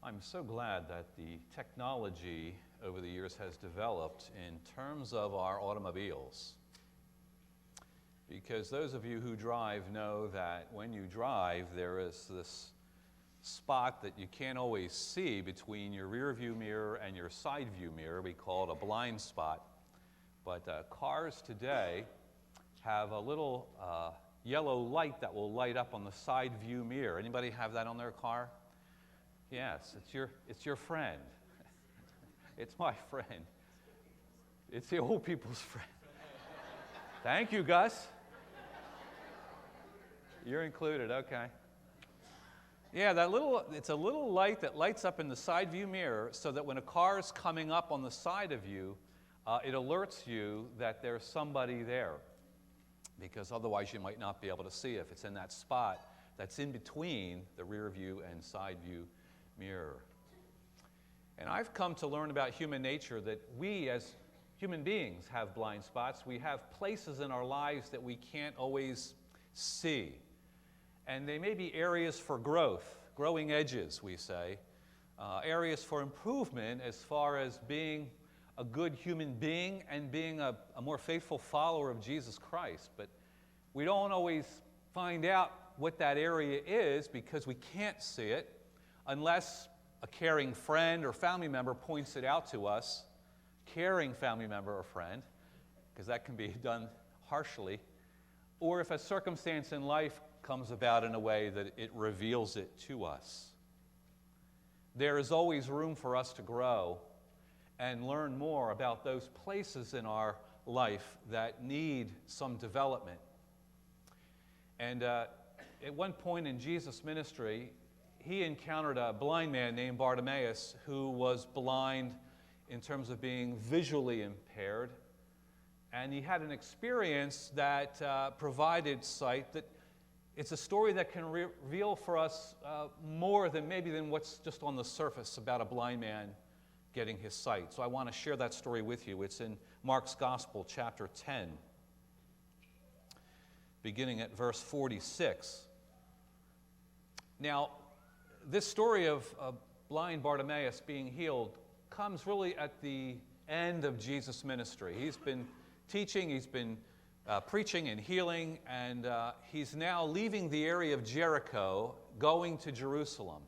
I'm so glad that the technology over the years has developed in terms of our automobiles. Because those of you who drive know that when you drive, there is this spot that you can't always see between your rear view mirror and your side view mirror. We call it a blind spot. But cars today have a little yellow light that will light up on the side view mirror. Anybody have that on their car? Yes, it's your friend. It's my friend. It's the old people's friend. Thank you, Gus. You're included, okay. Yeah, it's a little light that lights up in the side view mirror so that when a car is coming up on the side of you, it alerts you that there's somebody there, because otherwise you might not be able to see if it's in that spot that's in between the rear view and side view mirror. And I've come to learn about human nature that we as human beings have blind spots. We have places in our lives that we can't always see. And they may be areas for growth, growing edges, we say, areas for improvement as far as being a good human being and being a more faithful follower of Jesus Christ. But we don't always find out what that area is because we can't see it unless a caring friend or family member points it out to us, caring family member or friend, because that can be done harshly, or if a circumstance in life comes about in a way that it reveals it to us. There is always room for us to grow and learn more about those places in our life that need some development. And at one point in Jesus' ministry, he encountered a blind man named Bartimaeus who was blind in terms of being visually impaired. And he had an experience that provided sight. That it's a story that can reveal for us more than what's just on the surface about a blind man getting his sight. So I want to share that story with you. It's in Mark's Gospel, chapter 10, beginning at verse 46. Now, this story of blind Bartimaeus being healed comes really at the end of Jesus' ministry. He's been teaching, he's been preaching and healing, and he's now leaving the area of Jericho, going to Jerusalem.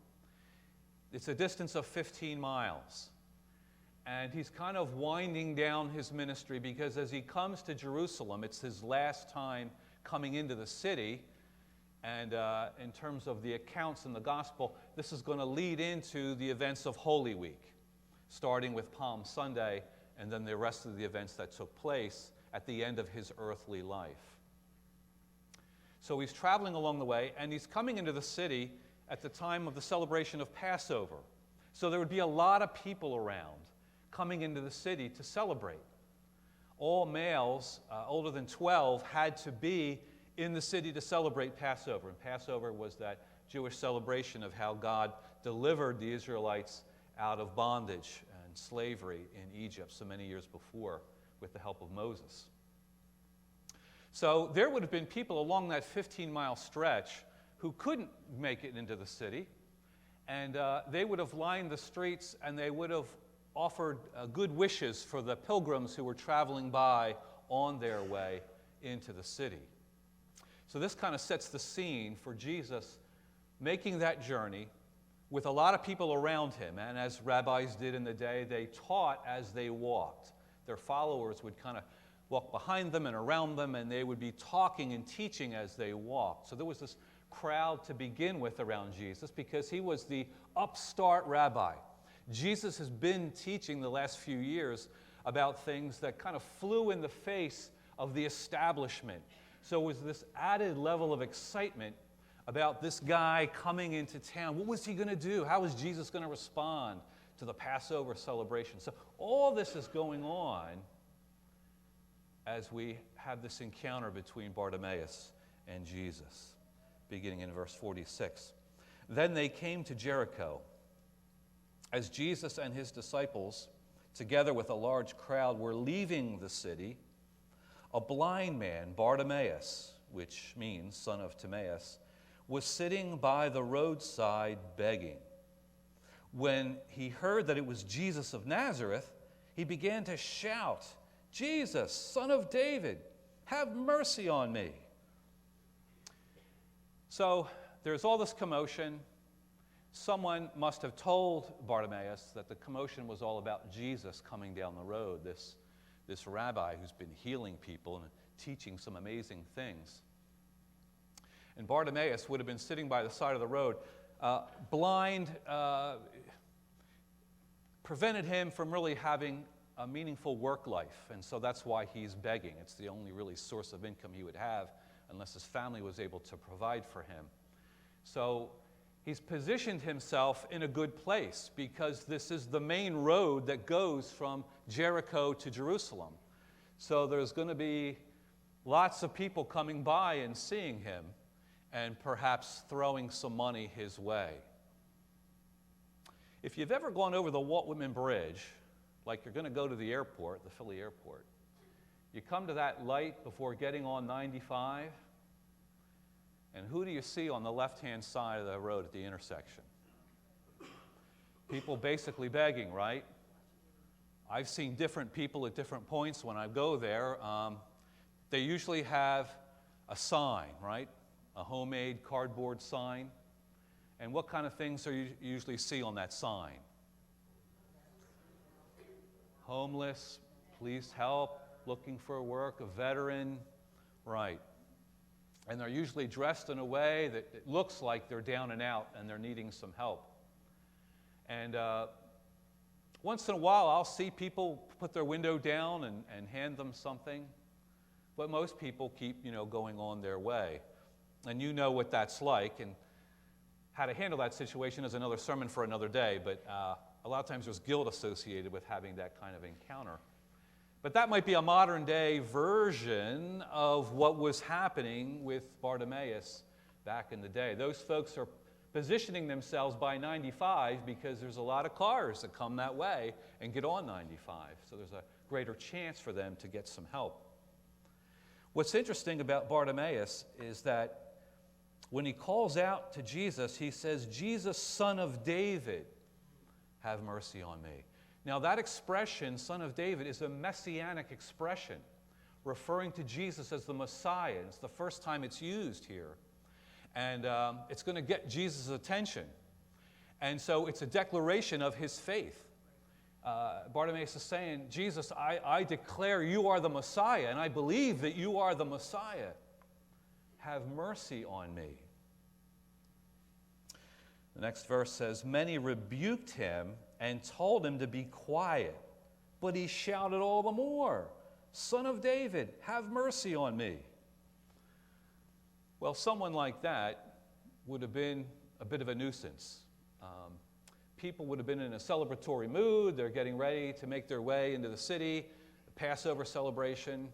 It's a distance of 15 miles. And he's kind of winding down his ministry because as he comes to Jerusalem, it's his last time coming into the city. And in terms of the accounts in the gospel, this is going to lead into the events of Holy Week, starting with Palm Sunday and then the rest of the events that took place at the end of his earthly life. So he's traveling along the way, and he's coming into the city at the time of the celebration of Passover. So there would be a lot of people around coming into the city to celebrate. All males older than 12 had to be in the city to celebrate Passover. And Passover was that Jewish celebration of how God delivered the Israelites out of bondage and slavery in Egypt so many years before with the help of Moses. So there would have been people along that 15-mile stretch who couldn't make it into the city, and they would have lined the streets and they would have offered good wishes for the pilgrims who were traveling by on their way into the city. So this kind of sets the scene for Jesus making that journey with a lot of people around him. And as rabbis did in the day, they taught as they walked. Their followers would kind of walk behind them and around them, and they would be talking and teaching as they walked. So there was this crowd to begin with around Jesus because he was the upstart rabbi. Jesus has been teaching the last few years about things that kind of flew in the face of the establishment. So it was this added level of excitement about this guy coming into town. What was he going to do? How was Jesus going to respond to the Passover celebration? So all this is going on as we have this encounter between Bartimaeus and Jesus, beginning in verse 46. Then they came to Jericho. As Jesus and his disciples, together with a large crowd, were leaving the city, a blind man, Bartimaeus, which means son of Timaeus, was sitting by the roadside begging. when he heard that it was Jesus of Nazareth, he began to shout, "Jesus, Son of David, have mercy on me." So there's all this commotion. Someone must have told Bartimaeus that the commotion was all about Jesus coming down the road, this rabbi who's been healing people and teaching some amazing things. And Bartimaeus would have been sitting by the side of the road. Blind prevented him from really having a meaningful work life, and so that's why he's begging. It's the only really source of income he would have unless his family was able to provide for him. So he's positioned himself in a good place because this is the main road that goes from Jericho to Jerusalem. So there's going to be lots of people coming by and seeing him and perhaps throwing some money his way. If you've ever gone over the Walt Whitman Bridge, like you're going to go to the airport, the Philly airport, you come to that light before getting on 95, and who do you see on the left-hand side of the road at the intersection? People basically begging, right? I've seen different people at different points when I go there. They usually have a sign, right? A homemade cardboard sign. And what kind of things are you usually see on that sign? Homeless, please help, looking for work, a veteran, right. And they're usually dressed in a way that it looks like they're down and out and they're needing some help. And once in a while, I'll see people put their window down and hand them something. But most people keep, going on their way. And you know what that's like. And how to handle that situation is another sermon for another day. But a lot of times there's guilt associated with having that kind of encounter. But that might be a modern-day version of what was happening with Bartimaeus back in the day. Those folks are positioning themselves by 95 because there's a lot of cars that come that way and get on 95. So there's a greater chance for them to get some help. What's interesting about Bartimaeus is that when he calls out to Jesus, he says, "Jesus, Son of David, have mercy on me." Now that expression, Son of David, is a messianic expression referring to Jesus as the Messiah. It's the first time it's used here. And it's going to get Jesus' attention. And so it's a declaration of his faith. Bartimaeus is saying, "Jesus, I declare you are the Messiah, and I believe that you are the Messiah. Have mercy on me." The next verse says, "Many rebuked him and told him to be quiet. But he shouted all the more, 'Son of David, have mercy on me.'" Well, someone like that would have been a bit of a nuisance. People would have been in a celebratory mood. They're getting ready to make their way into the city, the Passover celebration.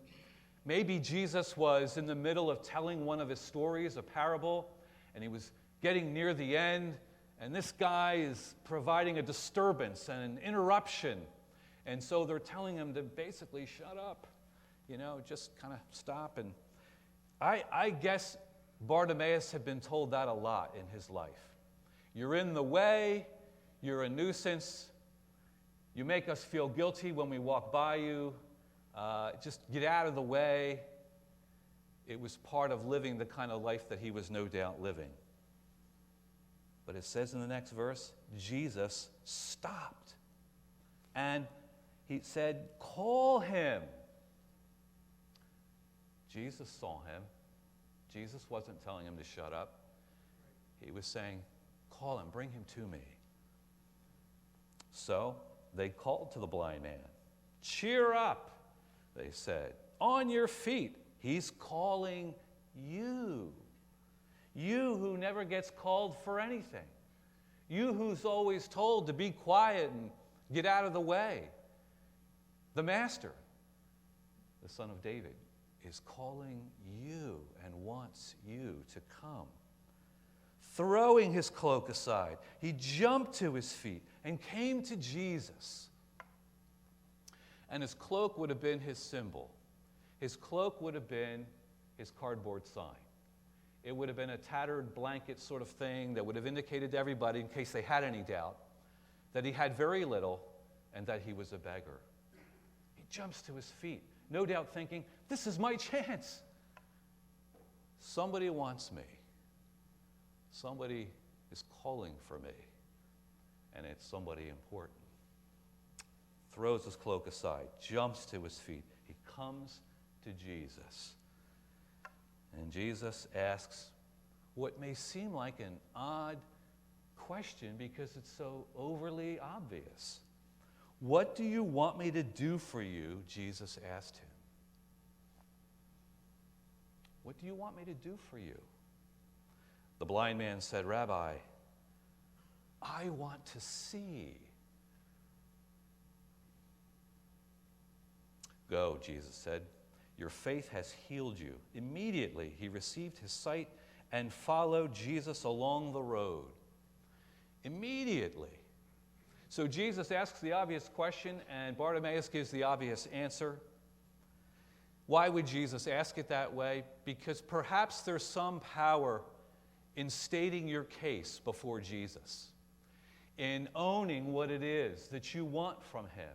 Maybe Jesus was in the middle of telling one of his stories, a parable, and he was getting near the end. And this guy is providing a disturbance and an interruption. And so they're telling him to basically shut up, just kind of stop. And I guess Bartimaeus had been told that a lot in his life. You're in the way, you're a nuisance, you make us feel guilty when we walk by you, just get out of the way. It was part of living the kind of life that he was no doubt living. But it says in the next verse, Jesus stopped. And he said, "Call him." Jesus saw him. Jesus wasn't telling him to shut up. He was saying, "Call him, bring him to me." So they called to the blind man. "Cheer up," they said. "On your feet. He's calling you. You who never gets called for anything. You who's always told to be quiet and get out of the way. The Master, the Son of David, is calling you and wants you to come." Throwing his cloak aside, he jumped to his feet and came to Jesus. And his cloak would have been his symbol. His cloak would have been his cardboard sign. It would have been a tattered blanket sort of thing that would have indicated to everybody, in case they had any doubt, that he had very little, and that he was a beggar. He jumps to his feet, no doubt thinking, this is my chance. Somebody wants me. Somebody is calling for me, and it's somebody important. Throws his cloak aside, jumps to his feet. He comes to Jesus. And Jesus asks what may seem like an odd question because it's so overly obvious. What do you want me to do for you? Jesus asked him. What do you want me to do for you? The blind man said, Rabbi, I want to see. Go, Jesus said. Your faith has healed you. Immediately he received his sight and followed Jesus along the road. Immediately. So Jesus asks the obvious question, and Bartimaeus gives the obvious answer. Why would Jesus ask it that way? Because perhaps there's some power in stating your case before Jesus, in owning what it is that you want from him,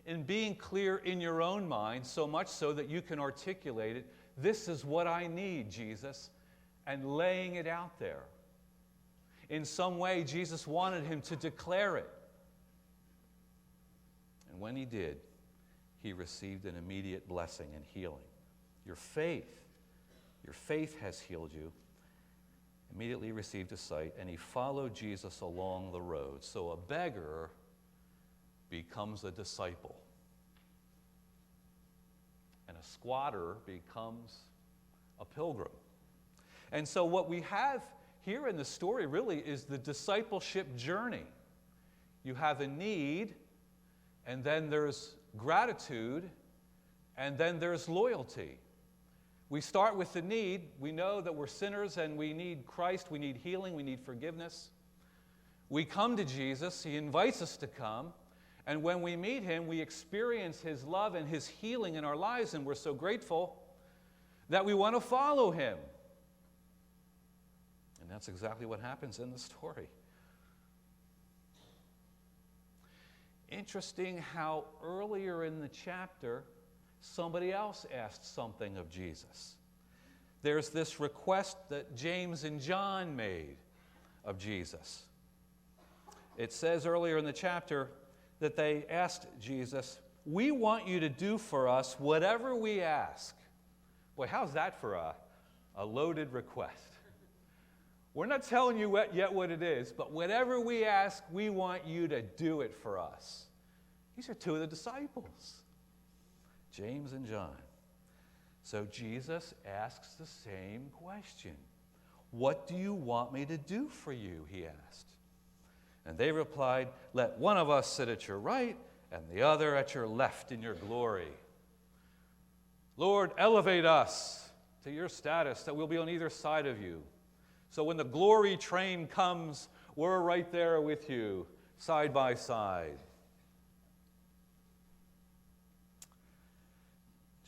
in being clear in your own mind, so much so that you can articulate it. This is what I need, Jesus, and laying it out there. In some way, Jesus wanted him to declare it. And when he did, he received an immediate blessing and healing. Your faith has healed you. Immediately received his sight, and he followed Jesus along the road. So a beggar becomes a disciple, and a squatter becomes a pilgrim. And so what we have here in the story really is the discipleship journey. You have a need, and then there's gratitude, and then there's loyalty. We start with the need. We know that we're sinners and we need Christ, we need healing, we need forgiveness. We come to Jesus, he invites us to come, and when we meet him, we experience his love and his healing in our lives, and we're so grateful that we want to follow him. And that's exactly what happens in the story. Interesting how earlier in the chapter, somebody else asked something of Jesus. There's this request that James and John made of Jesus. It says earlier in the chapter that they asked Jesus, we want you to do for us whatever we ask. Boy, how's that for a loaded request? We're not telling you yet what it is, but whatever we ask, we want you to do it for us. These are two of the disciples, James and John. So Jesus asks the same question. What do you want me to do for you? He asked. And they replied, let one of us sit at your right and the other at your left in your glory. Lord, elevate us to your status that we'll be on either side of you. So when the glory train comes, we're right there with you, side by side.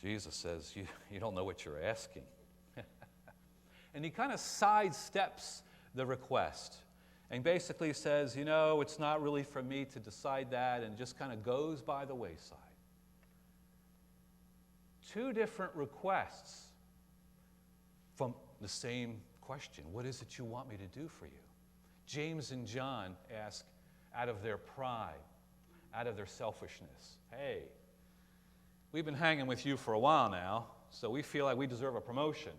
Jesus says, you don't know what you're asking. And he kind of sidesteps the request and basically says, it's not really for me to decide that, and just kind of goes by the wayside. Two different requests from the same question. What is it you want me to do for you? James and John ask out of their pride, out of their selfishness. Hey, we've been hanging with you for a while now, so we feel like we deserve a promotion.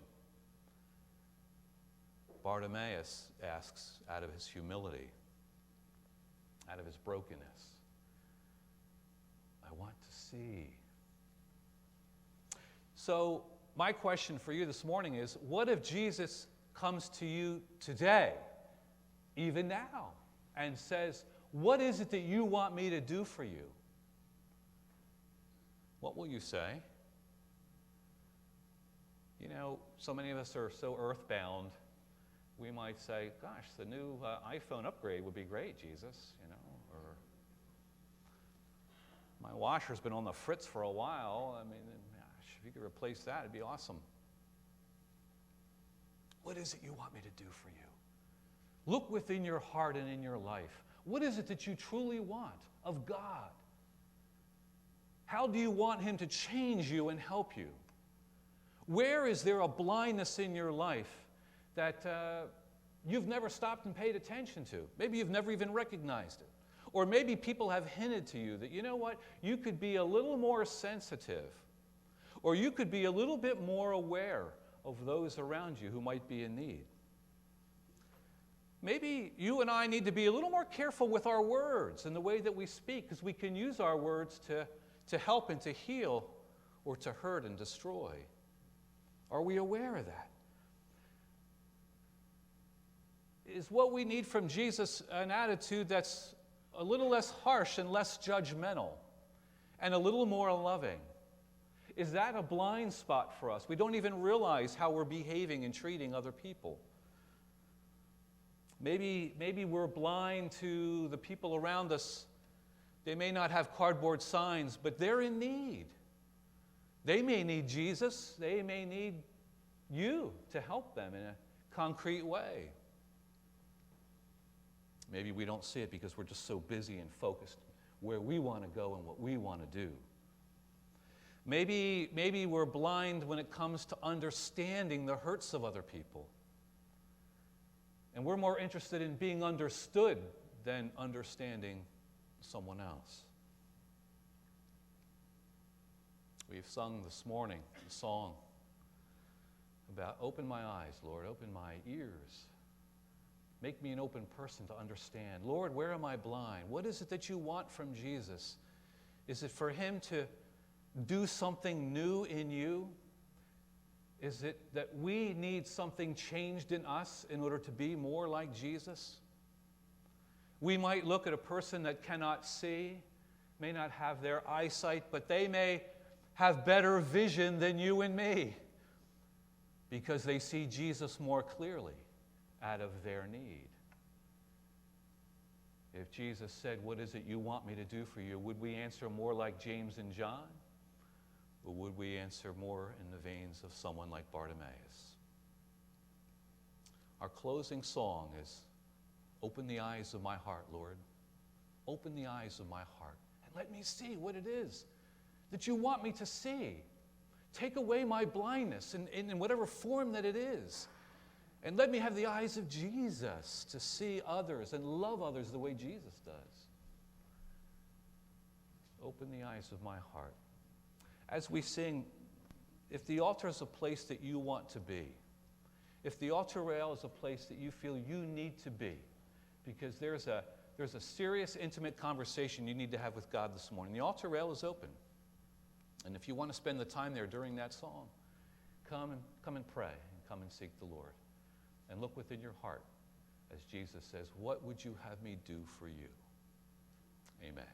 Bartimaeus asks out of his humility, out of his brokenness. I want to see. So my question for you this morning is, what if Jesus comes to you today, even now, and says, what is it that you want me to do for you? What will you say? So many of us are so earthbound, we might say, gosh, the new iPhone upgrade would be great, Jesus, or my washer's been on the fritz for a while. Gosh, if you could replace that, it'd be awesome. What is it you want me to do for you? Look within your heart and in your life. What is it that you truly want of God? How do you want Him to change you and help you? Where is there a blindness in your life that you've never stopped and paid attention to? Maybe you've never even recognized it. Or maybe people have hinted to you that, you know what, you could be a little more sensitive, or you could be a little bit more aware of those around you who might be in need. Maybe you and I need to be a little more careful with our words and the way that we speak, because we can use our words to help and to heal, or to hurt and destroy. Are we aware of that? Is what we need from Jesus an attitude that's a little less harsh and less judgmental and a little more loving? Is that a blind spot for us? We don't even realize how we're behaving and treating other people. Maybe we're blind to the people around us. They may not have cardboard signs, but they're in need. They may need Jesus. They may need you to help them in a concrete way. Maybe we don't see it because we're just so busy and focused where we want to go and what we want to do. Maybe we're blind when it comes to understanding the hurts of other people. And we're more interested in being understood than understanding someone else. We've sung this morning a song about open my eyes, Lord, open my ears. Make me an open person to understand. Lord, where am I blind? What is it that you want from Jesus? Is it for Him to do something new in you? Is it that we need something changed in us in order to be more like Jesus? We might look at a person that cannot see, may not have their eyesight, but they may have better vision than you and me because they see Jesus more clearly out of their need. If Jesus said, "What is it you want me to do for you?" would we answer more like James and John? Or would we answer more in the veins of someone like Bartimaeus? Our closing song is, open the eyes of my heart, Lord. Open the eyes of my heart and let me see what it is that you want me to see. Take away my blindness in whatever form that it is. And let me have the eyes of Jesus to see others and love others the way Jesus does. Open the eyes of my heart. As we sing, if the altar is a place that you want to be, if the altar rail is a place that you feel you need to be, because there's a serious, intimate conversation you need to have with God this morning, the altar rail is open. And if you want to spend the time there during that song, come and pray and come and seek the Lord. And look within your heart as Jesus says, what would you have me do for you? Amen.